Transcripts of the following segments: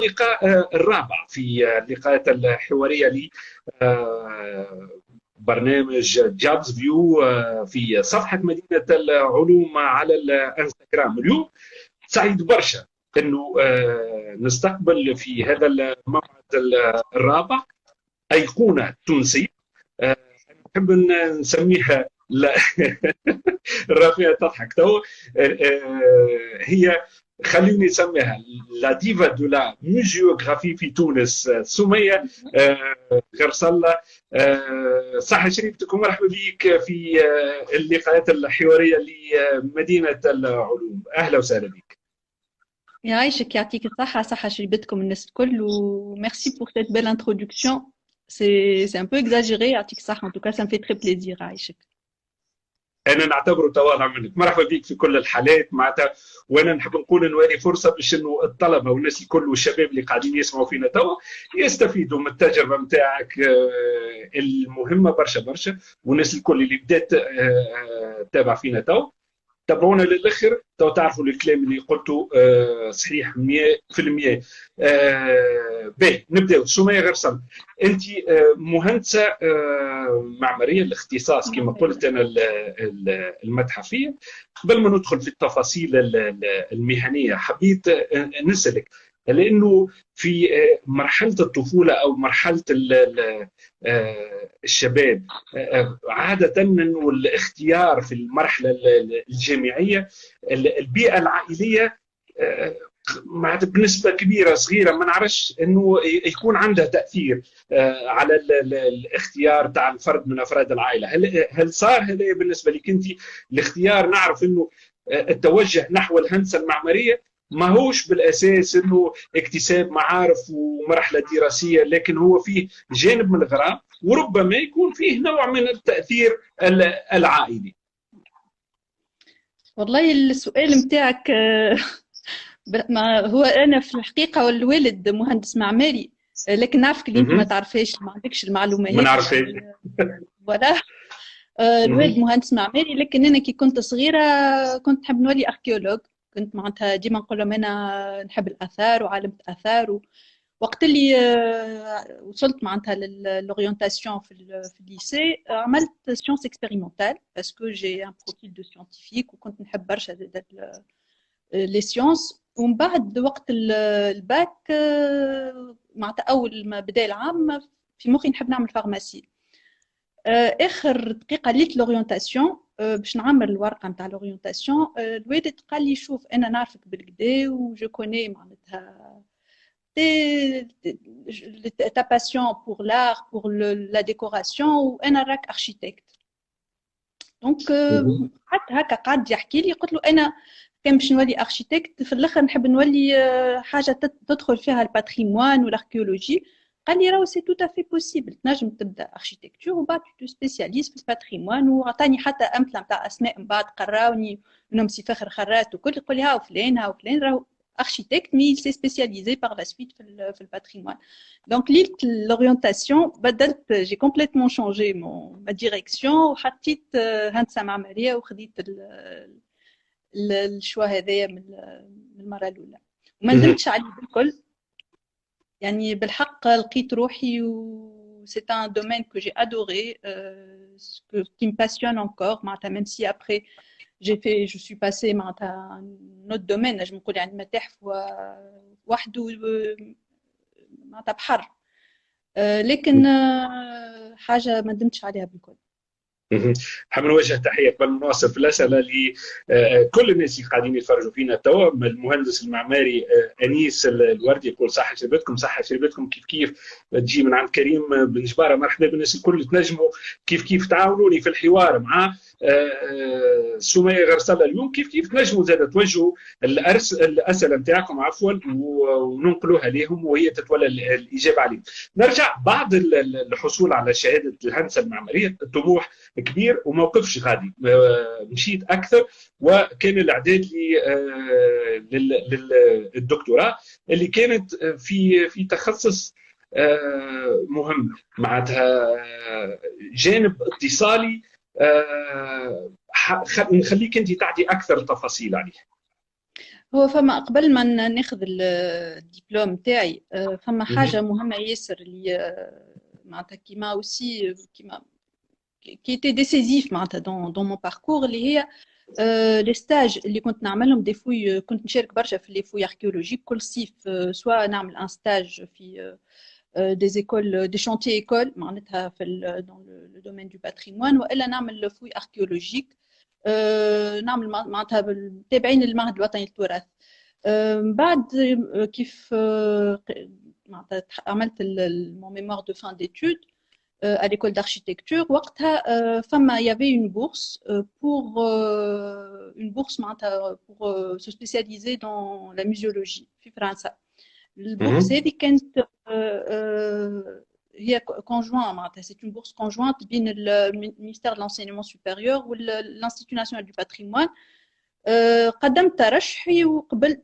اللقاء الرابع في اللقاءات الحوارية لي برنامج جابز فيو في صفحة مدينة العلوم على الانستغرام. اليوم سعيد برشا انه نستقبل في هذا الموعد الرابع ايقونه تونسيه. نحب نسميها رافعه تضحك تو. هي خليني نسميها لا ديفا دو لا ميوزيوغرافي في تونس، سميه غرسله. صحة شريفتكم، مرحبا بك في اللقاءات الحواريه لمدينه العلوم. اهلا وسهلا بك. يعيشك، يعطيك الصحة. صحة شريبتكم الناس الكل، وميرسي pour cette belle introduction. C'est un peu exagéré. يعطيك الصحة. En tout cas, ça me fait très plaisir. عايشك. انا نعتبره تواضع منك. مرحبا بك في كل الحالات معناتها. وانا نحب نقول انه هذه فرصه باش انه الطلبه والناس الكل والشباب اللي قاعدين يسمعوا فينا توا يستفيدوا من التجربه نتاعك المهمه برشا برشا، والناس الكل اللي بدات تتابع فينا توا تابعونا للاخر. تو تعرفوا الكلام اللي قلته صحيح 100%. باهي نبداو. سمية غرسل، انت مهندسه معماريه الاختصاص كما قلت انا المتحفيه. قبل ما ندخل في التفاصيل المهنيه حبيت نسالك، لانه في مرحله الطفوله او مرحله الشباب عاده انه الاختيار في المرحله الجامعيه البيئه العائليه معناتها بنسبه كبيره صغيره ما نعرفش انه يكون عندها تاثير على الاختيار تاع الفرد من افراد العائله. هل صار هذا بالنسبه لك انت الاختيار؟ نعرف انه التوجه نحو الهندسه المعماريه ما هوش بالاساس انه اكتساب معارف ومرحله دراسيه، لكن هو فيه جانب من الغرام وربما يكون فيه نوع من التاثير العائلي. والله السؤال متاعك ما هو انا في الحقيقه والوالد مهندس معماري، لكن نعرفك اللي انت ما تعرفهاش، ما عندكش المعلومه ما نعرفهاش. ولا الوالد مهندس معماري، لكن انا كي كنت صغيره كنت نحب نولي اركيولوج. كنت معناتها ديما نقول لهم انا نحب الاثار وعالمة اثار. وقت اللي وصلت معناتها للورينتاسيون في الليسي عملت سيونس اكسبيريمونتال باسكو جي ان بروفيل دو سيانتيفيك، وكنت نحب برشا لي سيونس. ومن بعد وقت الباك معناتها اول ما بدا العام في مخي نحب نعمل فارماسي. اخر دقيقه ليت لورينتاسيون باش نعمل الورقه نتاع لورينتاسيون، الوالد قال لي شوف انا نعرفك بالكدا وجو كوني معناتها ta passion pour l'art, pour la décoration, وانا راك اركيتكت. دونك هكا قعد يحكي لي، قلت له انا كان باش نولي اركيتكت في الاخر نحب نولي حاجه تدخل فيها الباتريموان والاركيولوجي. قال لي راهو سي تو افي بوسيبل، تنجم تبدا اركيتكتور وبعد تو سبيسياليز في الباتريموان. وعطاني حتى امثله نتاع اسماء من بعد قراوني منهم سي فخر خرات وكل، يقول لي ها وفلان راهو architecte, mais il s'est spécialisé par la suite في le patrimoine. Donc l'orientation, j'ai complètement changé ma direction وحطيت هندسة معمارية وخديت الشوا هذايا من المرة الأولى وما ندمتش عليه بالكل. يعني بالحق لقيت روحي c'est un domaine que j'ai adoré, qui me passionne encore. Même si après je suis passée à un autre domaine. Je me connais عند متاحف وحده معناتها بحر، لكن حاجة ما ندمتش عليها بالكل. نحب نوجه تحيه قبل ما نواصل في الاسئله لكل الناس اللي قاعدين يتفرجوا فينا توا. المهندس المعماري انيس الوردي يقول صحه شربتكم، صحه شربتكم. كيف تجي من عند كريم بن جباره. مرحبا بالناس الكل، تنجموا كيف تعاونوني في الحوار مع سمية غرسله اليوم. كيف تنجموا زاد توجهوا الاسئله نتاعكم عفوا وننقلوها لهم وهي تتولى الاجابه عليهم. نرجع بعد الحصول على شهاده الهندسه المعماريه الطموح كبير وموقفش غادي، مشيت اكثر وكان الاعداد للدكتوراه اللي كانت في تخصص مهم معناتها جانب اتصالي. نخليك انت تعطي اكثر تفاصيل عليه. هو فما قبل ما ناخذ الدبلوم تاعي فما مهم. حاجة مهمة ياسر اللي معناتها كيما اوسي كيما qui était décisif معناتها dans mon parcours اللي هي لي ستاج اللي كنت نعملهم دي فوي كنت نشارك برشا في لي فوي اركيولوجيك كل صيف سواء نعمل ان ستاج في des écoles des chantiers écoles معناتها في dans le domaine du patrimoine والا نعمل فوي اركيولوجيك نعمل معناتها تابعين المعهد الوطني للتراث بعد كيف معناتها عملت mon mémoire de fin d'études à l'école d'architecture وقتها فما il y avait une bourse une bourse معناتها pour se spécialiser dans la muséologie في فرنسا البورس مهم. هذه كانت هي conjoint معناتها c'est une bourse conjointe بين le ministère de l'enseignement supérieur و l'Institut national du patrimoine قدمت ترشحي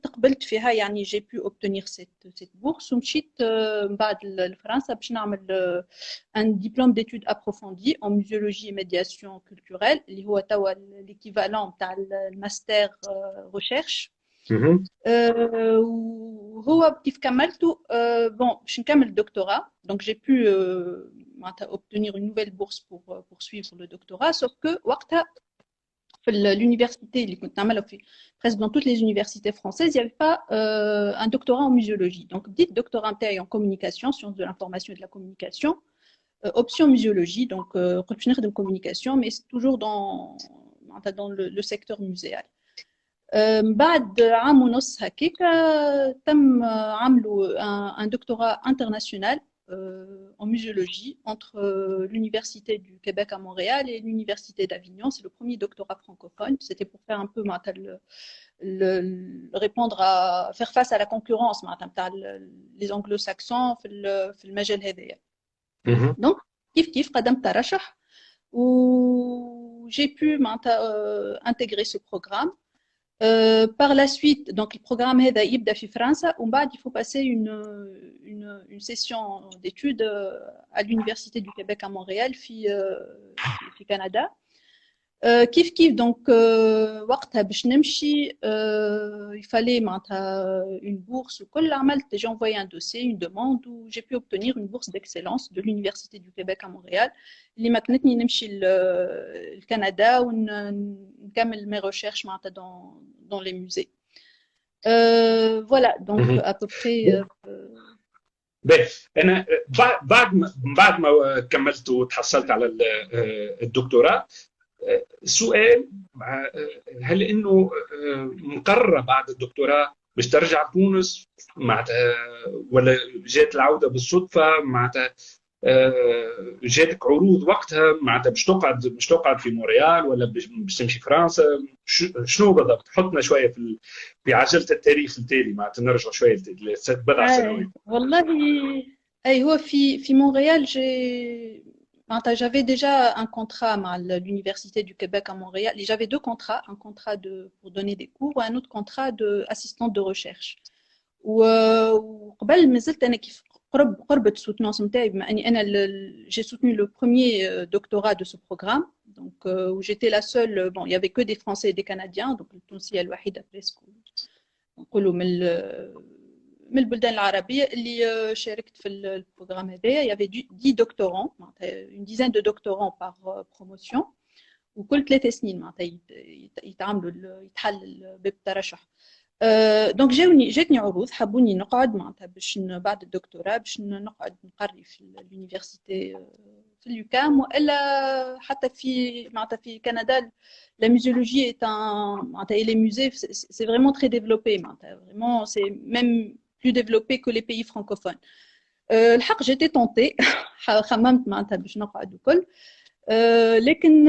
قبلت فيها يعني j'ai pu obtenir cette bourse ومشيت بعد لفرنسا باش نعمل un diplôme d'études approfondies en muséologie et médiation culturelle اللي هو توا l'équivalent نتاع الماستر recherche مهم. وهو كيف كملته bon باش نكمل الدكتوراه donc j'ai pu معناتها obtenir une nouvelle bourse pour poursuivre le doctorat sauf que وقتها في l'université اللي كنت نعملها في presque dans toutes les universités françaises il n'y avait pas un doctorat en muséologie donc بديت doctorat نتاعي en communication sciences de l'information et de la communication option muséologie donc قلت باش نخدم communication mais c'est toujours dans le secteur muséal بعد عام ونص هكاك تم عملوا un doctorat international en muséologie entre l'université du Québec à Montréal et l'université d'Avignon. C'est le premier doctorat francophone. C'était pour faire un peu répondre à faire face à la concurrence les anglo-saxons في المجال هذايا. مهم. Donc كيف قدمت ترشح و j'ai pu intégrer ce programme. Par la suite, donc le programme هذا يبدأ في فرنسا ومن بعد il faut passer une session d'études à l'université du Québec à Montréal في Canada. كيف donc وقتها باش نمشي il fallait معناتها une bourse وكل عملت j'ai envoyé un dossier une demande où j'ai pu obtenir une bourse d'excellence de l'université du Québec à Montréal اللي مكنتني نمشي لكندا ونكمل mes recherches معناتها dans les musées. Voilà donc مهم. à peu près باهي انا بعد ما كملت وتحصلت على الدكتوراه سؤال هل انه مقرره بعد الدكتوراه باش ترجع تونس معناتها ولا جات العوده بالصدفه معناتها جاتك عروض وقتها معناتها باش تقعد في مونريال ولا باش تمشي فرنسا شنو بالضبط حطنا شويه في عجله التاريخ التالي معناتها نرجع شويه بضع سنوات والله اي هو في مونريال j'avais déjà un contrat à l'université du Québec à Montréal. J'avais deux contrats, un contrat pour donner des cours et un autre contrat d'assistante de recherche. وقبل ما زلت انا كيف قربت السوتونس نتاعي بما اني انا j'ai soutenu le premier doctorat de ce programme donc où j'étais la seule bon il y avait que des Français et des Canadiens donc التونسية الوحيدة presque نقولوا من البلدان العربية اللي شاركت في البروغرام هذايا il y avait 10 doctorants une dizaine de doctorants par promotion وكل 3 سنين معناتها يتحل باب الترشح دونك جاتني عروض حبوني نقعد معناتها باش بعد الدكتوراه باش نقعد نقري في اليونيفرسيتي في اليوكام والا حتى في كندا la muséologie est et les musées c'est vraiment très développé vraiment c'est même plus développé que les pays francophones الحق j'étais tentée خممت معناتها باش نقعد وكل لكن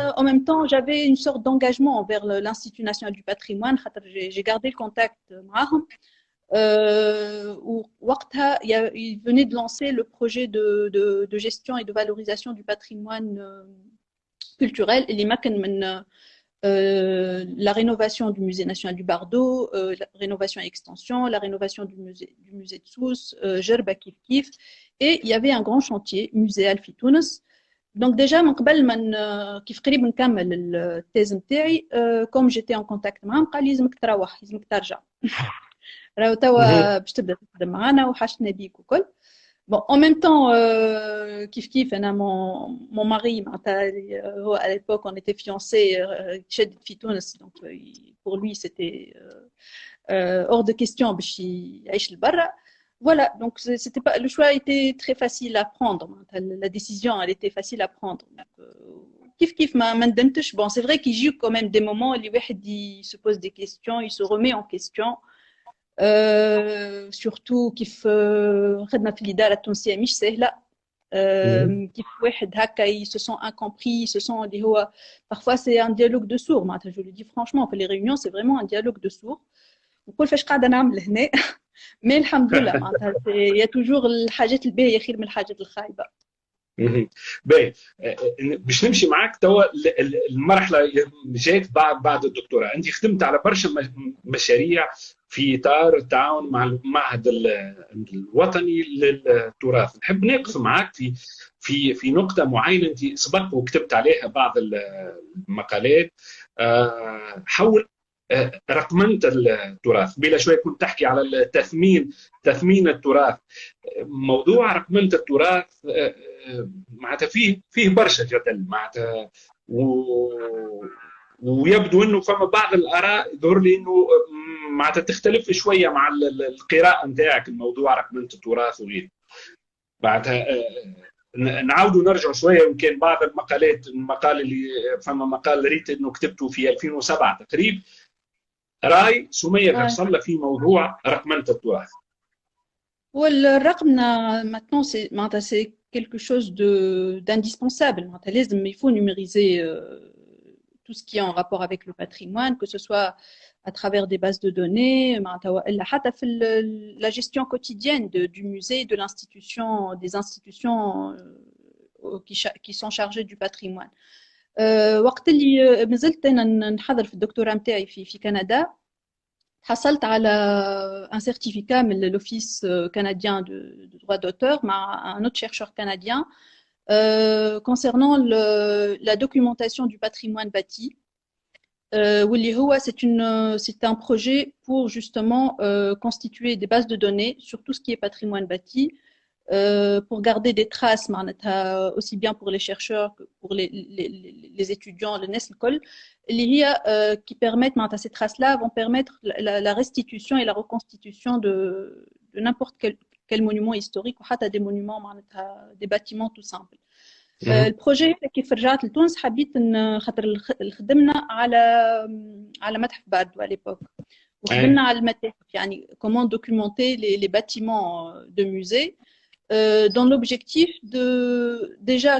en même temps j'avais une sorte d'engagement envers l'Institut national du patrimoine j'ai gardé le contact معاهم وقتها il venait de lancer le projet de gestion et de valorisation du patrimoine culturel اللي مكن من la rénovation du musée national du Bardo, la rénovation et extension, la rénovation du musée de Sousse, Gerba Kif Kif, et il y avait un grand chantier muséal في تونس. Donc déjà من قبل ما كيف قريب نكمل التيز نتاعي comme j'étais en contact معاهم قال لي لازمك تروح لازمك ترجع راهو توا باش تبدا تخدم معانا وحشنا بيك وكل. Bon, en même temps, kiff kiff, mon mari, à l'époque, on était fiancés, donc pour lui, c'était hors de question. Voilà, donc c'était pas, le choix était très facile à prendre. La décision, elle était facile à prendre. Kiff kiff, bon, c'est vrai qu'il y a quand même des moments où il se pose des questions, il se remet en question. surtout كيف خدنا في الإدارة التونسية مش سهلة. كيف واحد هكا ils se sont incompris, ils se sont اللي هو parfois c'est un dialogue de sourds. معناتها je le dis franchement, les réunions c'est vraiment un dialogue de sourds. نقول فاش قاعدة نعمل هنا mais الحمد لله معناتها il y a toujours الحاجات الباهية خير من الحاجات الخايبة. باهي باش نمشي معاك توا المرحله جات بعد الدكتوراه. انت خدمت على برشا مشاريع في اطار التعاون مع المعهد الوطني للتراث. نحب نقف معاك في نقطه معينه انت سبق وكتبت عليها بعض المقالات حول رقمنة التراث. بلا شوي كنت تحكي على تثمين التراث. موضوع رقمنة التراث معناتها فيه برشا جدل معناتها ويبدو انه فما بعض الاراء يظهر لي انه معناتها تختلف شويه مع القراءه نتاعك الموضوع رقمنة التراث وغيره. بعدها نعاودوا نرجعوا شويه يمكن بعض المقال اللي فما مقال ريت انه كتبته في 2007 تقريبا راي سمية غرسلة في موضوع رقمنة التراث. والرقمنة maintenant c'est quelque chose d'indispensable. Il faut numériser tout ce qui est en rapport avec le patrimoine, que ce soit à travers des bases de données, la gestion quotidienne du musée, de l'institution, des institutions qui sont chargées du patrimoine. وقت اللي مازلت انا نحضر في الدكتوراه نتاعي في كندا حصلت على un certificat من l'office canadien de droit d'auteur مع un autre chercheur canadien concernant la documentation du patrimoine bâti. واللي هو c'est un projet pour justement constituer des bases de données sur tout ce qui est patrimoine bâti. Pour garder des traces aussi bien pour les chercheurs que pour les étudiants, le NES, l'école, qui permettent, ces traces-là vont permettre la restitution et la reconstitution de n'importe quel monument historique ou des monuments, des bâtiments tout simples. البروجي كيف رجعت لتونس حبيت خاطر خدمنا على متحف باردو à l'époque وخدمنا على المتاحف يعني comment documenter les bâtiments de musée. Dans l'objectif de déjà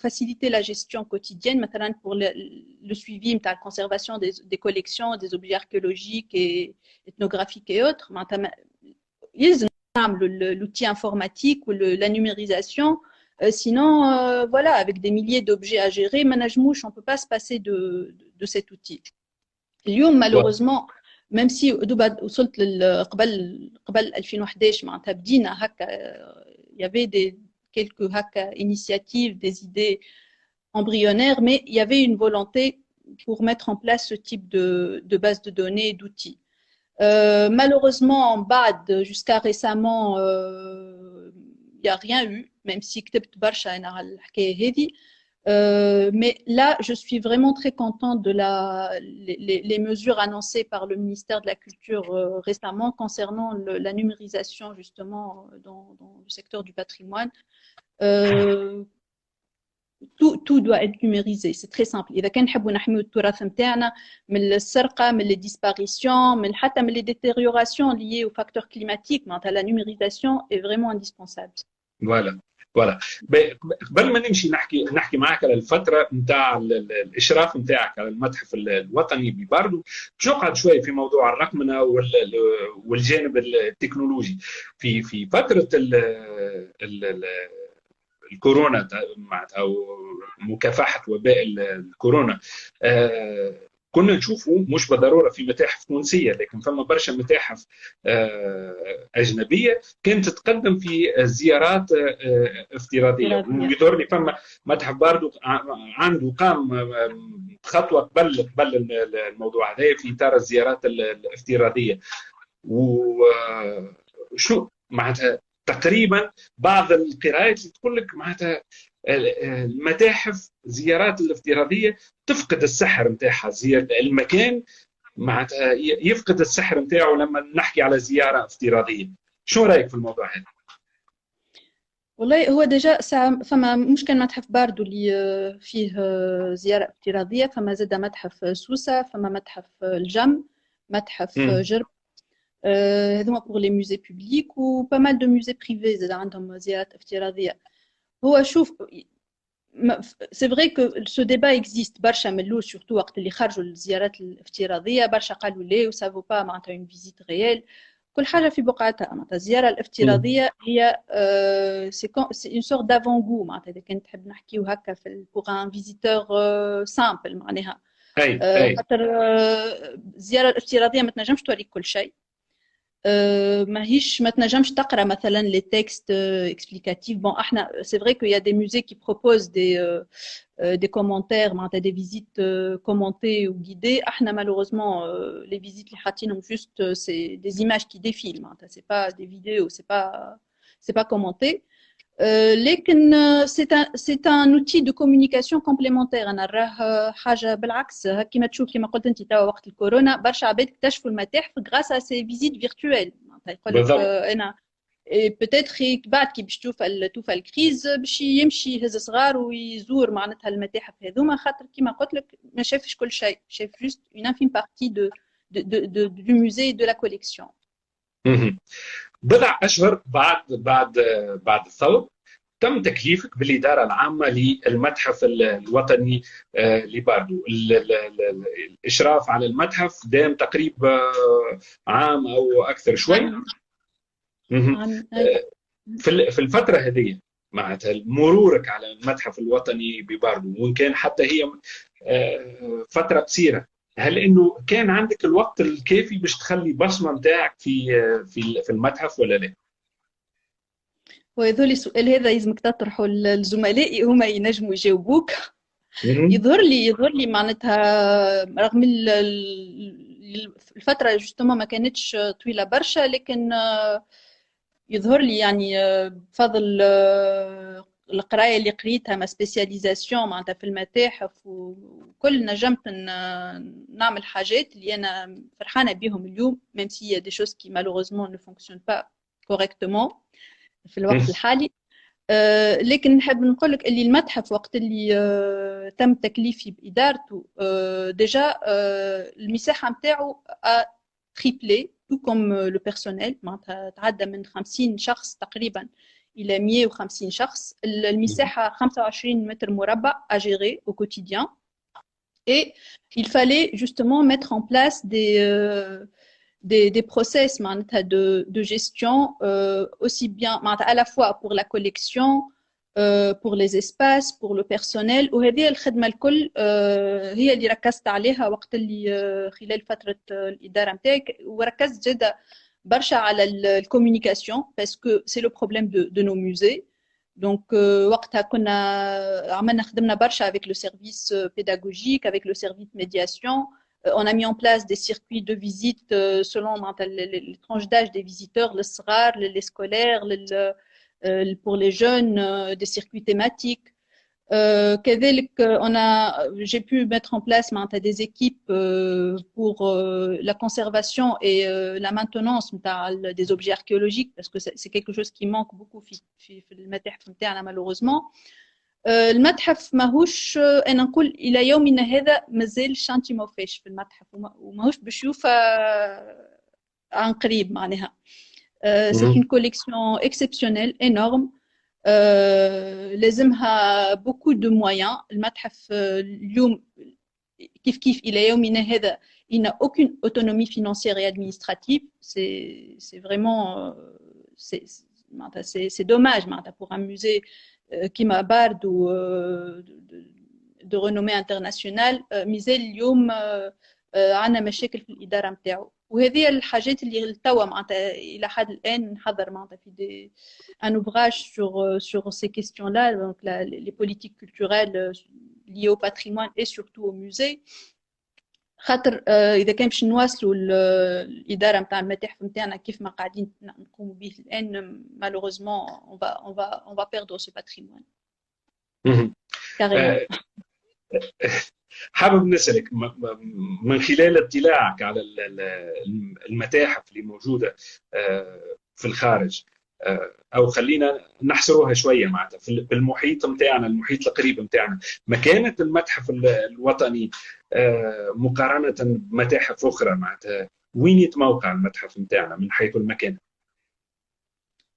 faciliter la gestion quotidienne pour le suivi de la conservation des collections, des objets archéologiques et ethnographiques et autres. L'outil informatique ou la numérisation. Sinon, voilà, avec des milliers d'objets à gérer, management, on ne peut pas se passer de cet outil. Lyon, malheureusement, même si وصلت قبل 2011 معناتها بدينا هكا il y avait quelques initiatives, des idées embryonnaires, mais il y avait une volonté pour mettre en place ce type de base de données et d'outils. Malheureusement, en BAD, jusqu'à récemment, il n'y a rien eu, même si كتبت برشا أنا على الحكاية هذه. Mais là, je suis vraiment très contente de les mesures annoncées par le ministère de la Culture récemment concernant la numérisation justement dans le secteur du patrimoine. Tout doit être numérisé, c'est très simple. إذا كان نحبوا نحميو التراث نتاعنا من السرقة, من les disparitions, من حتى من les détériorations liées aux facteurs climatiques, la numérisation est vraiment indispensable. Voilà. قبل ما نمشي نحكي معك على الفتره نتاع الاشراف نتاعك على المتحف الوطني بباردو. باش نقعد شوي في موضوع الرقمنه والجانب التكنولوجي في فتره الكورونا او مكافحه وباء الكورونا. كنا نشوفوا مش بالضروره في متاحف تونسيه لكن فما برشا متاحف اجنبيه كانت تتقدم في زيارات افتراضيه. ويظهر لي فما متحف باردو عنده قام خطوه قبل الموضوع هذا في اطار الزيارات الافتراضيه. وشو معناتها تقريبا بعض القراءات اللي تقول لك معناتها المتاحف زيارات الافتراضيه تفقد السحر نتاعها، المكان معناتها يفقد السحر نتاعه لما نحكي على زياره افتراضيه. شو رايك في الموضوع هذا؟ والله هو ديجا ساعة فما مش كان متحف باردو اللي فيه زيارة افتراضية، فما زاد متحف سوسة، فما متحف الجم، متحف جرب، هذوما بور لي موزي بوبليك، و با مال دو موزي بريفي زاد عندهم زيارات افتراضية. هو شوف سي فري كو سو ديبا اكزيست برشا من الاول، سورتو وقت اللي خرجوا الزيارات الافتراضية برشا قالوا لا وسافو با معناتها اون فيزيت ريال. كل حاجة في بقعتها. معناتها الزيارة الافتراضية هي سي اون سورت دافون غو، معناتها إذا كنت تحب نحكيو هكا في بوغ ان فيزيتور سامبل معناها. خاطر الزيارة الافتراضية ما تنجمش توريك كل شيء، ماهيش ما تنجمش تقرا مثلا لي تكست اكسبليكاتيف. بون احنا سي فري كو يا دي موزي كي بروبوز دي كومونتير معناتها دي فيزيت كومونتي و غيدي. احنا مالوغوزمون لي فيزيت اللي حاطينهم جوست سي دي ايماج كي ديفيل، معناتها سي با دي فيديو، سي با كومونتي. لكن سي ان اوتي دو كومونيكاسيون كومبليمونتير. انا راه حاجه بالعكس كيما تشوف كيما قلت انت توا وقت الكورونا برشا عباد اكتشفوا المتاحف غراس ا سي فيزيت فيرتويل. معناتها يقول لك انا بوتيتر بعد كي باش توفى الكريز باش يمشي يهز صغار ويزور معناتها المتاحف هذوما، خاطر كيما قلت لك ما شافش كل شيء، شاف جوست اون انفيم بارتي دو موزي دو لا كوليكسيون. بضع اشهر بعد الثوره تم تكليفك بالإدارة العامة للمتحف الوطني لباردو. الإشراف على المتحف دام تقريبا عام أو أكثر شوي. في الفترة هذه معناتها مرورك على المتحف الوطني بباردو، وإن كان حتى هي فترة قصيرة، هل إنه كان عندك الوقت الكافي باش تخلي بصمة متاعك في المتحف ولا لا؟ وهذول السؤال هذا لازمك تطرحه لزملائي هما ينجموا يجاوبوك. يظهر لي معناتها رغم الفترة جوستومون ما كانتش طويلة برشا، لكن يظهر لي يعني بفضل القراية اللي قريتها ما سبيسياليزاسيون معناتها في المتاحف وكل نجمت نعمل حاجات اللي أنا فرحانة بهم اليوم، ميم سي دي شوز كي مالوغوزمون نو فونكسيون با كوريكتومون في الوقت الحالي. لكن نحب نقول لك اللي المتحف وقت اللي تم تكليفي بإدارته ديجا المساحة نتاعو تريبلي تو كوم لو بيرسونيل، معناتها تعدى من 50 شخص تقريبا إلى 150 شخص. المساحة 25 متر مربع à gérer au quotidien, et il fallait justement mettre en place des process de gestion aussi bien à la fois pour la collection, pour les espaces, pour le personnel. وهذه الخدمة الكل هي اللي ركزت عليها وقت اللي خلال فترة الإدارة نتاعك، وركزت جدا برشا على الكوميونيكاسيون باسكو سي لو بروبليم دو نو موزي. دونك وقتها كنا عملنا خدمنا برشا avec le service pédagogique, avec le service médiation. On a mis en place des circuits de visite selon les tranches d'âge des visiteurs, les صغار, les scolaires, pour les jeunes, des circuits thématiques. J'ai pu mettre en place des équipes pour la conservation et la maintenance des objets archéologiques, parce que c'est quelque chose qui manque beaucoup في المتاحف نتاعنا malheureusement. المتحف ماهوش انا نقول الى يومنا هذا مازال الشانتي ما وفاش في المتحف وماهوش باش يوفى عن قريب معناها. سي اون كوليكسيون اكسبسيونيل انورم، لازمها بوكو دو مويان. المتحف اليوم كيف الى يومنا هذا il n'a aucune autonomie financière et administrative. C'est vraiment c'est dommage pour un musée كيما باردو de renommée internationale. مازال اليوم عندنا مشاكل في الإدارة نتاعو، وهذه الحاجات اللي توا معناتها إلى حد الآن نحضر معناتها في un ouvrage sur ces questions-là, donc les politiques culturelles liées au patrimoine et surtout au musée. خاطر اذا كان باش نواصلوا الاداره نتاع المتاحف نتاعنا كيف ما قاعدين نقوموا به الان malheureusement on va perdre ce patrimoine carrément. حابب نسألك من خلال اطلاعك على المتاحف اللي موجودة في الخارج، أو خلينا نحصروها شوية معناتها في المحيط متاعنا، المحيط القريب متاعنا، مكانة المتحف الوطني مقارنة بمتاحف أخرى معناتها وين يتموقع المتحف متاعنا من حيث المكانة؟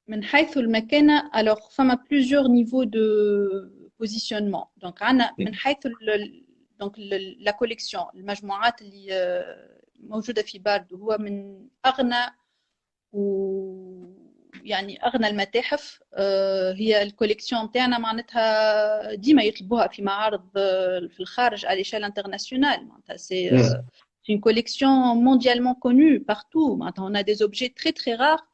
من حيث المكانة alors فما plusieurs niveaux de positionnement. donc عنا من حيث donc la collection المجموعات اللي موجودة في باردو هو من أغنى يعني أغنى المتاحف. هي الكوليكسيون تاعنا معناتها ديما يطلبوها في معارض في الخارج à l'échelle internationale. معناتها c'est une collection mondialement connue partout. معناتها on a des objets très très rares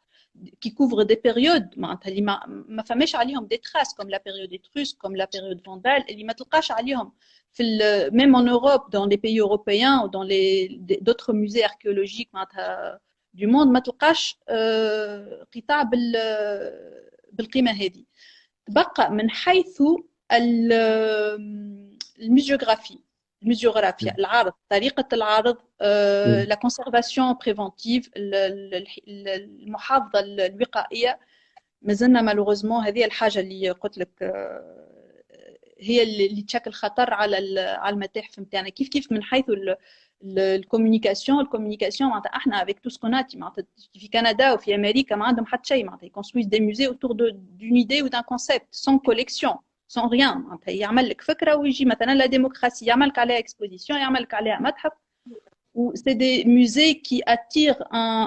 qui couvrent des périodes معناتها اللي ما فماش عليهم des traces comme la période étrusque comme la période vandale اللي ما تلقاش عليهم في même en Europe dans les pays européens ou dans d'autres musées archéologiques معناتها du monde ما تلقاش قطاع بالقيمة هذه. تبقى من حيث الميزيوغرافيا العرض، طريقة العرض، لا كونسيرفاسيون بريفونتيف، المحافظة الوقائية، مازلنا مالوغوزمون هذه الحاجة اللي قلت لك هي اللي تشكل خطر على المتاحف نتاعنا. كيف من حيث الكوميونيكاسيون معناتها احنا avec tout ce qu'on a معناتها في كندا وفي امريكا ما عندهم حتى شيء معناتها يكونسترويز دي موزي autour d'une idée ou d'un concept sans collection sans rien. معناتها يعمل لك فكره ويجي مثلا لا ديموكراسي يعمل لك عليها اكسبوزيسيون يعمل لك عليها متحف و c'est des musées qui attirent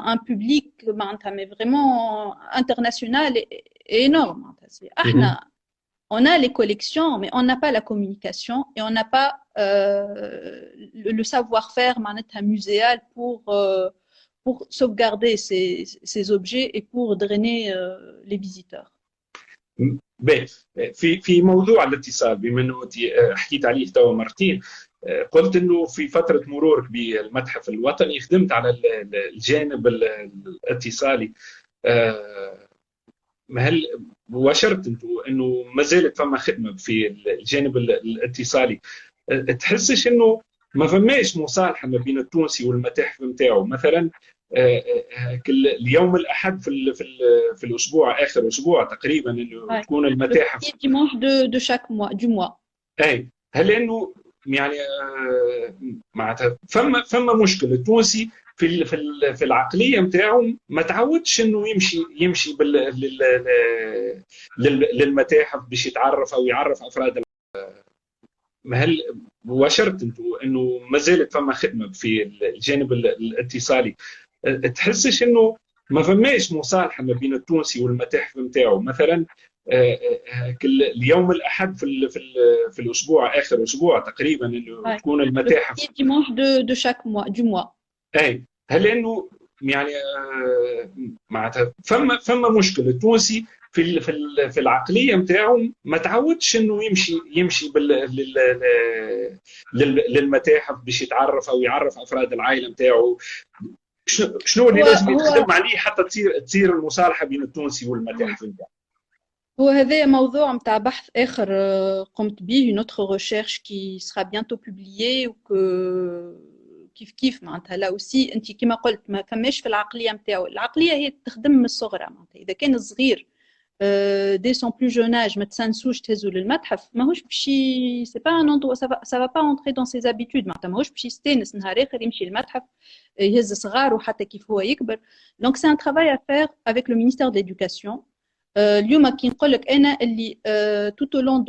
un public معناتها mais vraiment international et énorme. معناتها احنا on a les collections, mais on n'a pas la communication et on n'a pas le savoir-faire muséal pour sauvegarder ces objets et pour drainer les visiteurs. في موضوع الاتصال بما انه حكيت عليه توا مرتين، قلت انه في فتره مرورك بالمتحف الوطني خدمت على الجانب الاتصالي. هل باشرت انتم انه ما زالت فما خدمه في الجانب الاتصالي؟ تحسش انه ما فماش مصالحه ما بين التونسي والمتاحف نتاعو؟ مثلا اليوم الاحد في الاسبوع، اخر اسبوع تقريبا، انه تكون المتاحف ديمونش دو شاك موا دو موا. اي هل انه يعني معناتها فما مشكله التونسي في العقليه نتاعهم ما تعودش انه يمشي للمتاحف باش يتعرف او يعرف افراد. هل باشرت انتم انه ما زالت فما خدمه في الجانب الاتصالي؟ تحسش انه ما فماش مصالحه ما بين التونسي والمتاحف نتاعو؟ مثلا اليوم الاحد في الاسبوع، اخر اسبوع تقريبا، انه تكون المتاحف ديمونش دو شاك موا دو موا. اي هل انه يعني معناتها فما مشكله التونسي في العقليه نتاعهم ما تعودش انه يمشي للمتاحف باش يتعرف او يعرف افراد العائله نتاعو. شنو اللي لازم يتخدم عليه حتى تصير المصالحه بين التونسي والمتاحف نتاعو؟ هو هذا موضوع نتاع بحث اخر قمت به، une autre recherche qui sera bientôt publiée و كيف معناتها لا aussi انت كما قلت ما فماش في العقليه نتاعو. العقليه هي تخدم من الصغرى معناتها. اذا كان صغير dès son plus jeune âge ما تسنسوش تهزو للمتحف ماهوش باش سي با ان اندرو ça va pas entrer dans ses habitudes. معناتها ماهوش باش يستانس نهار اخر يمشي للمتحف يهز صغاره حتى كيف هو يكبر. donc c'est un travail à faire avec le ministère de l'éducation. اليوم كي نقول لك انا اللي tout au long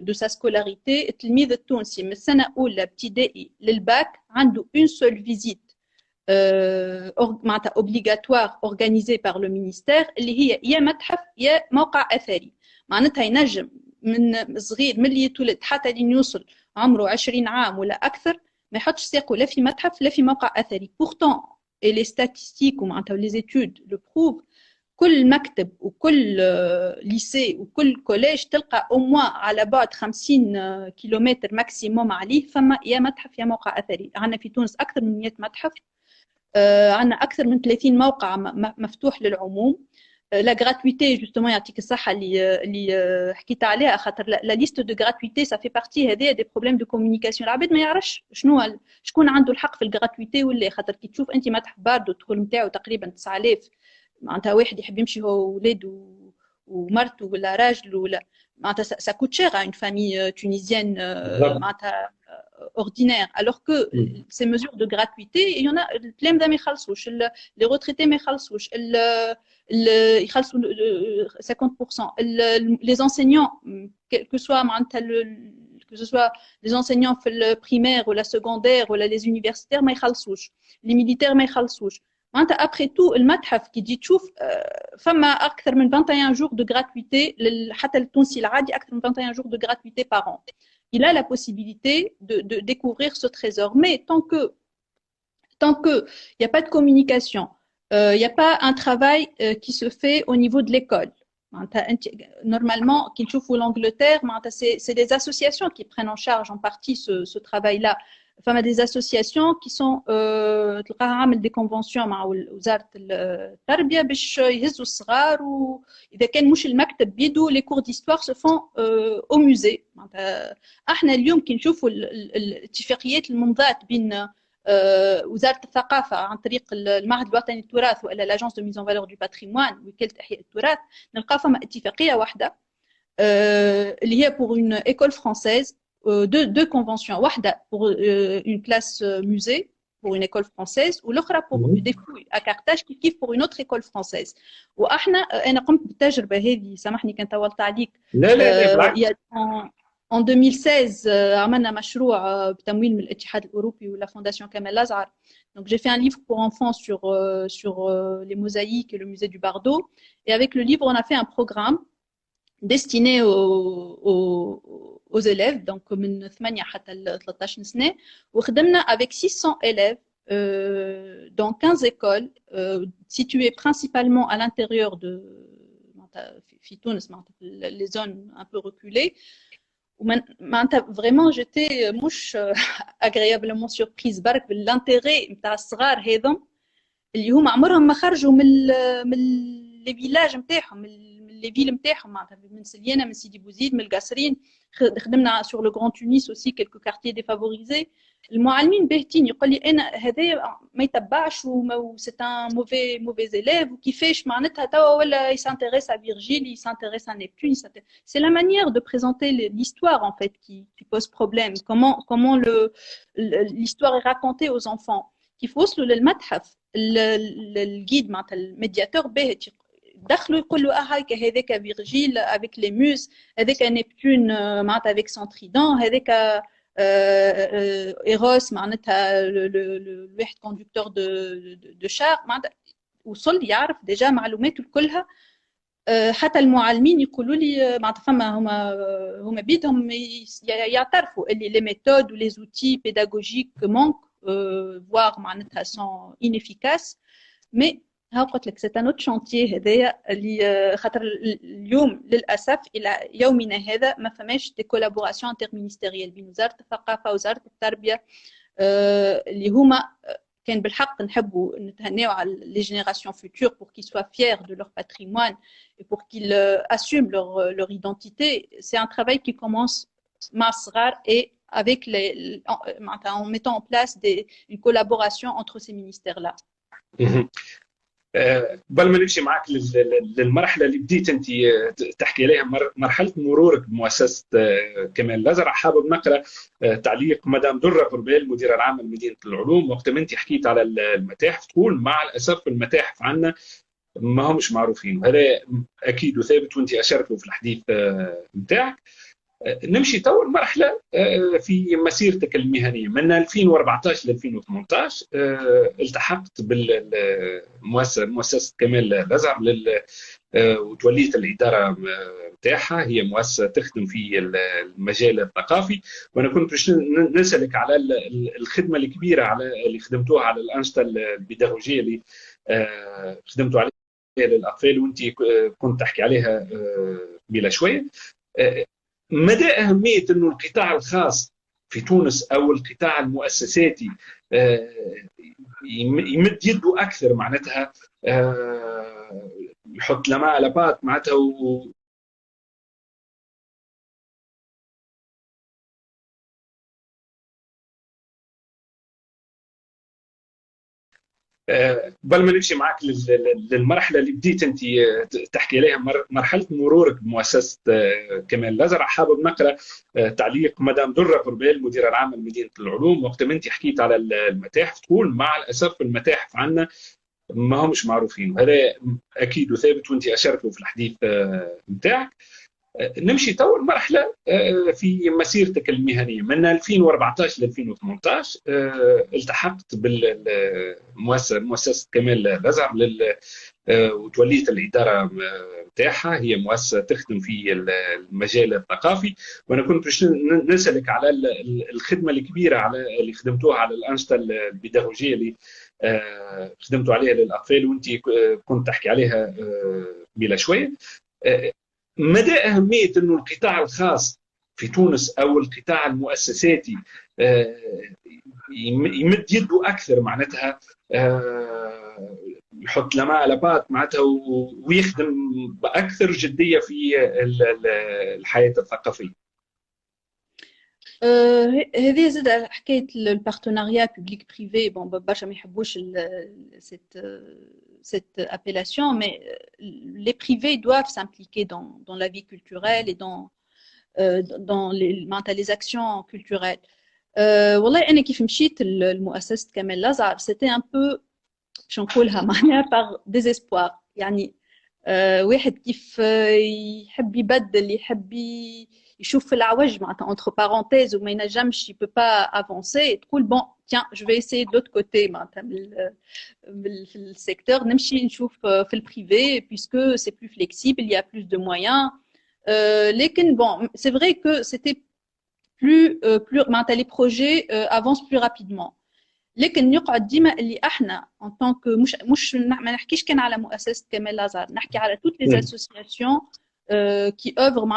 de sa scolarité التلميذ التونسي من السنه الاولى ابتدائي للباك عنده une seule visite معناتها obligatoire organisée par le ministère اللي هي يا متحف يا موقع اثري. معناتها ينجم من صغير من اللي يتولد حتى لين يوصل عمره 20 عام ولا اكثر ما يحطش ساقه لا في متحف لا في موقع اثري. pourtant et les statistiques ومعناتها les études le prouvent كل مكتب وكل ليسي وكل كوليج تلقى او موان على بعد 50 كيلومتر ماكسيموم عليه فما يا متحف يا موقع اثري. عندنا في تونس اكثر من 100 متحف، عندنا اكثر من 30 موقع مفتوح للعموم. لا غراتويتي جوستومون يعطيك الصحه اللي حكيت عليها، خاطر لا ليست دو غراتويتي سا في بارتي هذه دي بروبليم دو كومونيكاسيون. العباد ما يعرفش شكون عنده الحق في الغراتويتي ولا، خاطر كي تشوف انت متحف باردو الدخول نتاعو تقريبا 9000، معناتها واحد يحب يمشي هو وولاده ومرته ولا راجل ولا معناتها سا كوت شير à une famille tunisienne معناتها ordinaire, alors que ces mesures de gratuité, il y en a التلام ما يخلصوش، les retraités ما يخلصوش، يخلصوا 50%، les enseignants que soit معناتها que ce soit les enseignants في البريمير ولا secondaire ولا les universitaires ما يخلصوش، les militaires ما يخلصوش. معناتها après tout المتحف كي تجي تشوف فما اكثر من 21 jours de gratuité حتى التونسي العادي، اكثر من 21 jours de gratuité par an. Il a la possibilité de découvrir ce trésor. Mais tant que il n'y a pas de communication, il n'y a pas un travail qui se fait au niveau de l'école. Normalement, quand tu vois l'Angleterre, c'est des associations qui prennent en charge en partie ce travail-là. Enfin, des associations qui sont des conventions مع وزارة التربية باش يهزوا الصغار، وإذا كان مش المكتب بيدو les cours d'histoire se font au musée. احنا اليوم كي نشوفوا الاتفاقيات الممضات بين وزارة الثقافة عن طريق المعهد الوطني للتراث ولا لاجونس دو ميزون فالور دو باتريموان وكالة إحياء التراث، نلقى فما اتفاقية واحدة اللي هي pour une école française. Deux conventions, واحدة pour une classe musée pour une école française والأخرى pour des fouilles à Carthage كيف pour une autre école française. وإحنا أنا قمت بالتجربة هذه، سامحني كان طولت عليك. لا En 2016 عملنا مشروع بتمويل من الاتحاد الأوروبي ولا فونداسيون كمال الأزهر. Donc j'ai fait un livre pour enfants sur les mosaïques et le musée du Bardo. Et avec le livre, on a fait un programme destiné aux élèves, donc من 8 حتى 13 سنة، وخدمنا avec 600 élèves dans 15 écoles situées principalement à l'intérieur de في تونس، les zones un peu reculées. Vraiment j'étais مش agréablement surprise برك بالintérêt نتاع الصغار هذم اللي هما عمرهم ما خرجوا من لي فيلاج نتاعهم، لي فيل نتاعهم، معناتها من سليانه، من سيدي بوزيد، من القصرين. خدمنا سور لو غران تونس اوسي كيلكو كارتيي ديفافوريزي. المعلمين باهتين، يقول لي انا هذايا ما يتبعش سي ان موفي زيليف، وكيفاش معناتها توا ولا يسانتيريس ا فيرجيل، يسانتيريس ا نبتون. سي لا مانيير دو بريزونتي l'histoire en fait qui pose problème. Comment l'histoire est racontée aux enfants. كيف وصلوا للمتحف الجيد معناتها الميدياتور باهت دخلوا يقولوا هايك هذاك فيرجيل افيك لي موز، هذاك نبتون معناتها افيك سون تريدون، هذاك ايروس معناتها الواحد كوندكتور دو شار. معناتها وصل يعرف ديجا معلوماته كلها. حتى المعلمين يقولوا لي معناتها فما هما بيدهم يعترفوا اللي لي ميثود ولي زوتي بيداغوجيك مونك voire معناتها sont inefficaces. mais ها قلت لك c'est un autre chantier هذايا اللي خاطر اليوم للاسف الى يومنا هذا ما فماش دي كولابوراسيون انترمينيستيريال بين وزاره الثقافه ووزاره التربيه اللي هما كان بالحق نحبوا نتهناو على لي جينيراسيون فوتور pour qu'ils soient fiers de leur patrimoine et pour qu'ils assument leur identité. C'est un travail qui commence مع الصغار et avec en mettant en place une collaboration entre ces ministères-là. قبل ما نمشي معك للمرحله اللي بديت انت تحكي عليها، مرحله مرورك بمؤسسه كمال الازهر، حابب نقرا تعليق مدام دره قربال المديره العامه لمدينه العلوم وقت ما انت حكيت على المتاحف، تقول مع الاسف المتاحف عندنا ما همش معروفين، وهذا اكيد وثابت وانت اشرت له في الحديث نتاعك. نمشي تو المرحله في مسيرتك المهنيه من 2014 ل 2018 التحقت بالمؤسسه كمال الازهر وتوليت الاداره نتاعها. هي مؤسسه تخدم في المجال الثقافي، وانا كنت باش نسالك على الخدمه الكبيره اللي خدمتوها على الانشطه البيداغوجيه اللي خدمتوا عليها للاطفال وانت كنت تحكي عليها بلا شويه. مدى اهميه انه القطاع الخاص في تونس او القطاع المؤسساتي يمد يده اكثر معناتها، يحط لما على بعض معناتها قبل ما نمشي معك للمرحله اللي بديت انت تحكي عليها، مرحله مرورك بمؤسسه كمال الازرق، حابب نقرا تعليق مدام دره قربال المديره العامه لمدينه العلوم وقت ما انت حكيت على المتاحف، تقول مع الاسف المتاحف عندنا ما همش معروفين، وهذا اكيد وثابت وانت اشرت له في الحديث نتاعك. نمشي تو المرحله في مسيرتك المهنيه من 2014 ل 2018. التحقت بالمؤسسه كمال الازرق وتوليت الاداره نتاعها، هي مؤسسه تخدم في المجال الثقافي، وانا كنت باش نسالك على الخدمه الكبيره على اللي خدمتوها على الانشطه البيداغوجيه اللي خدمتوا عليها للاطفال وانت كنت تحكي عليها بلا شويه. مدى أهمية أنه القطاع الخاص في تونس أو القطاع المؤسساتي يمد يده أكثر معناتها، يحط لما على بعض معناتها ويخدم بأكثر جدية في الحياة الثقافية. هذه زاد حكايه البارتناريا بوبليك بريفي. بون برشا ما يحبوش cette appellation, mais les privés doivent s'impliquer dans la vie culturelle et dans les actions culturelles. والله أنا كيف مشيت لمؤسسة كمال الأزرق c'était un peu شو نقولها معناها par désespoir. يعني واحد كيف يحب يبدل، يحب يشوف في العوج معناتها entre parenthèses وما ينجمش il peut pas avancer، تقول bon tiens je vais essayer de l'autre côté معناتها في السيكتور نمشي نشوف في البريفي puisque c'est plus flexible, il y a plus de moyens. لكن bon c'est vrai que c'était plus معناتها les projets avancent plus rapidement. لكن يقعد ديما اللي احنا en tant que مش ما نحكيش كان على مؤسسة كمال الازرق، نحكي على toutes les associations qui œuvrent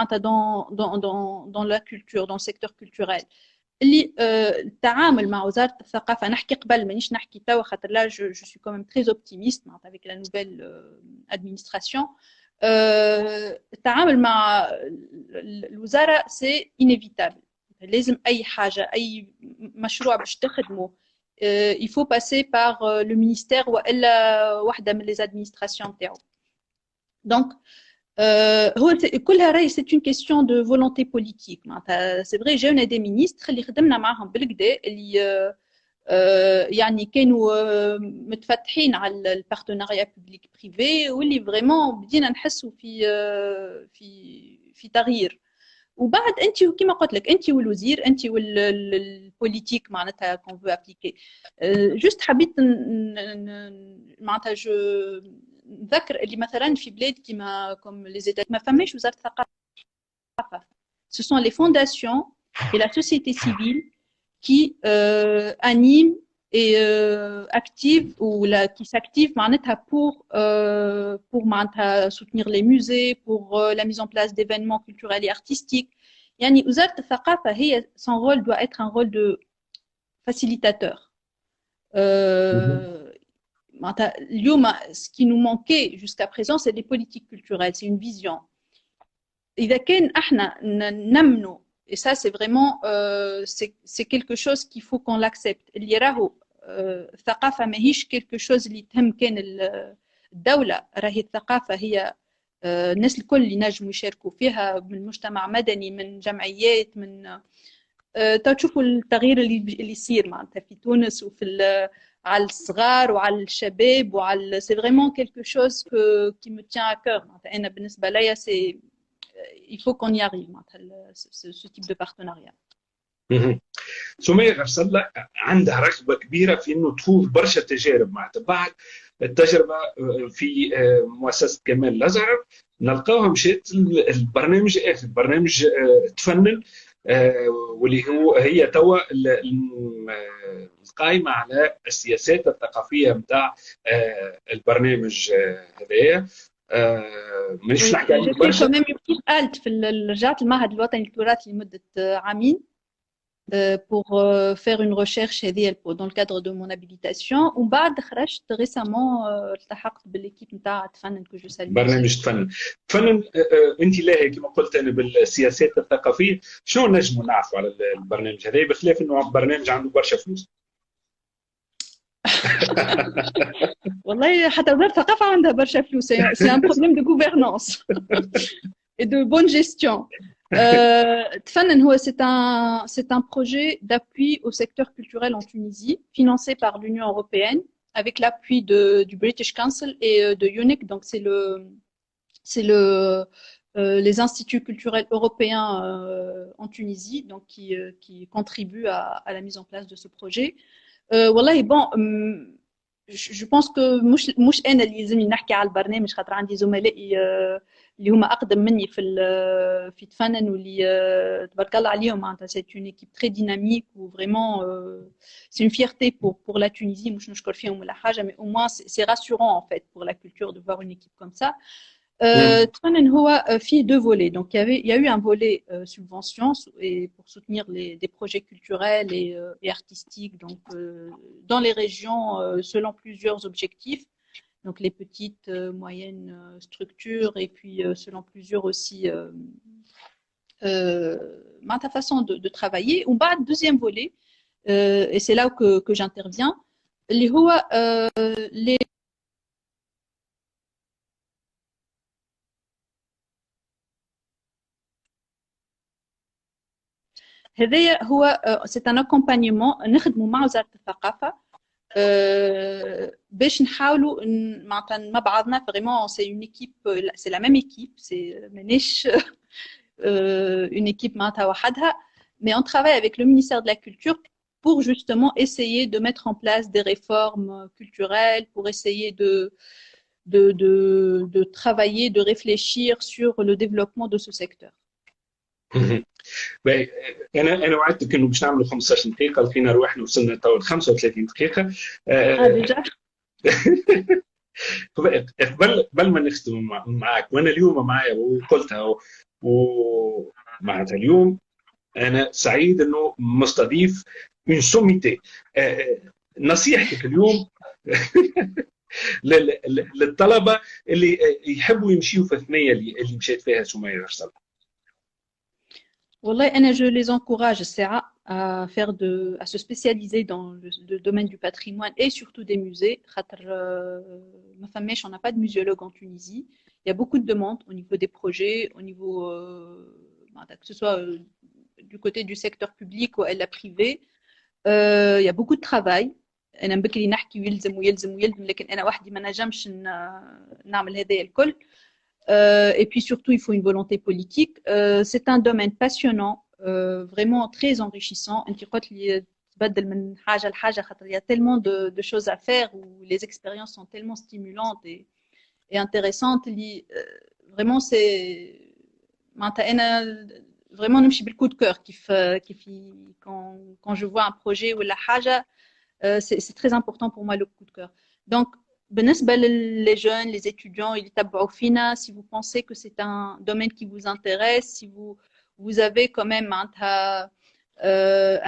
dans la culture, dans le secteur culturel. اللي التعامل مع وزارة الثقافة، نحكي قبل مانيش نحكي توا خاطر là je suis quand même très optimiste avec la nouvelle administration. التعامل مع الوزارة c'est inévitable، لازم أي حاجة أي مشروع باش تخدمه il faut passer par le ministère وإلا واحدة من les administrations تاعو. donc هو كلها راهي c'est une question de volonté politique. معناتها c'est vrai جاونا des ministres اللي خدمنا معاهم بالكدا اللي يعني كانوا متفتحين على البارتناريا بوبليك بريفي واللي فريمون بدينا نحسوا في تغيير. وبعد انت كما قلت لك انت والوزير انت والبوليتيك معناتها كون فو ابليكي. جوست حبيت معناتها نذكر اللي مثلا في بلاد كيما كوم لي زيتات ما فماش وزاره الثقافه. Ce sont les fondations et la société civile qui animent et active ou qui s'active pour soutenir les musées, pour la mise en place d'événements culturels et artistiques. يعني وزارة الثقافة هي son rôle doit être un rôle de facilitateur. اليوم ce qui nous manquait jusqu'à présent c'est des politiques culturelles, c'est une vision. إذا كان احنا نمنو et ça c'est vraiment c'est quelque chose qu'il faut qu'on l'accepte. اللي راهو الثقافة ماهيش quelque chose اللي تهم كان الدولة، راهي الثقافة هي الناس الكل اللي نجموا يشاركوا فيها، من مجتمع مدني من جمعيات من تشوفوا التغيير اللي يصير معناتها في تونس وفي على الصغار وعلى الشباب وعلى c'est vraiment quelque chose qui me tient à cœur. معناتها أنا بالنسبة ليا c'est il faut qu'on y arrive معناتها ce type de partenariat. سمية غرسلة عندها رغبة كبيرة في إنه تخوض برشا تجارب معناتها. بعد التجربة في مؤسسة كمال الأزرق نلقاوها مشات البرنامج آخر، برنامج تفنن واللي هي توا القائمه على السياسات الثقافيه نتاع البرنامج هذايا. مانيش نحكي عليه برشا. كيف قالت رجعت المعهد الوطني للتراث لمده عامين pour faire une recherche dans le cadre de mon habilitation. وبعد خرجت récemment التحقت بالl'équipe نتاع تفنن que je salue. برنامج تفنن انت لاهي كما قلت انا بالسياسات الثقافيه، شنو نجموا نعرفوا على البرنامج هذا بخلاف انه برنامج عنده برشا فلوس؟ والله حتى وزاره الثقافه عندها برشا فلوس، c'est un problème de gouvernance et de bonne gestion. Tfanen, c'est un projet d'appui au secteur culturel en Tunisie, financé par l'Union européenne, avec l'appui du British Council et de UNIC. Donc, c'est les instituts culturels européens en Tunisie, donc qui contribuent à la mise en place de ce projet. والله bon, je pense que مش انا اللي لازمني نحكي على البرنامج، خاطر عندي زملائي اللي هما اقدم مني في تفنن، واللي تبارك الله عليهم معناتها c'est une équipe très dynamique ou vraiment c'est une fierté pour la Tunisie. مش نشكر فيهم ولا حاجه، mais au moins c'est rassurant en fait pour la culture de voir une équipe comme ça. Tfanen هو في deux volets. Donc il y a eu un volet subvention et pour soutenir des projets culturels et artistiques, donc dans les régions selon plusieurs objectifs, donc les petites moyennes structures, et puis selon plusieurs aussi ma façon de travailler. Ou bas deuxième volet, et c'est là que j'interviens, اللي هو les هذايا هو c'est un accompagnement نخدموا مع وزارة الثقافة باش نحاولوا مع بعضنا. Vraiment c'est une équipe, c'est la même équipe, c'est مانيش une équipe معناتها وحدها, mais on travaille avec le ministère de la Culture pour justement essayer de mettre en place des réformes culturelles, pour essayer de travailler, de réfléchir sur le développement de ce secteur. انا وعدتك انه باش نعملوا 15 دقيقه، لقينا روحنا وصلنا تو 35 دقيقه. ديجا قبل ما نختم معك، وانا اليوم معايا وقلتها ومعناتها اليوم انا سعيد انه مستضيف اون سوميتي. نصيحتك اليوم للطلبه اللي يحبوا يمشيوا في الثنيه اللي مشيت فيها سمية غرسلة. Je les encourage à se spécialiser dans le domaine du patrimoine et surtout des musées. On n'a pas de muséologue en Tunisie. Il y a beaucoup de demandes au niveau des projets, au niveau que ce soit du côté du secteur public ou la privé. Il y a beaucoup de travail. أنا بكري نحكي ويلزم لكن أنا وحدي ما نجمش نعمل هذا الكل. Et puis surtout, il faut une volonté politique. C'est un domaine passionnant, vraiment très enrichissant. Il y a tellement de choses à faire, où les expériences sont tellement stimulantes et intéressantes. Vraiment, c'est vraiment نمشي بالcoup de cœur quand je vois un projet ou la haja. C'est très important pour moi le coup de cœur. Donc بالنسبة les jeunes, les étudiants, si vous pensez que c'est un domaine qui vous intéresse, si vous avez quand même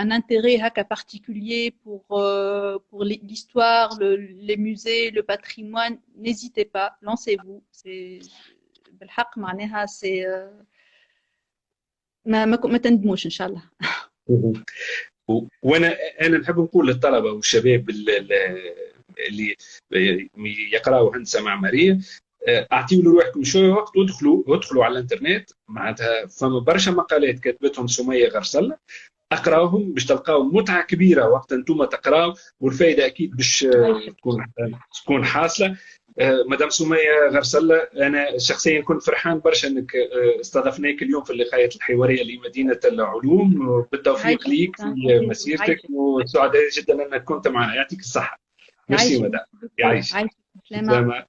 un intérêt particulier pour l'histoire, les musées, le patrimoine, n'hésitez pas, lancez-vous. بالحق معناها c'est ما تندموش إن شاء الله. وانا نحب نقول للطلبة والشباب اللي يقراوا هندسه معماريه، اعطيوا لروحكم شويه وقت وادخلوا على الانترنت. معناتها فما برشا مقالات كتبتهم سمية غرسلة، اقراوهم باش تلقاو متعه كبيره وقت انتم تقراو، والفائده اكيد باش تكون حاصله. مدام سمية غرسلة، انا شخصيا كنت فرحان برشا انك استضفناك اليوم في اللقاءات الحواريه لمدينه العلوم. بالتوفيق ليك في مسيرتك، وسعداء جدا انك كنت معنا. يعطيك الصحه. ميرسي مدام. يعيش. سلامة.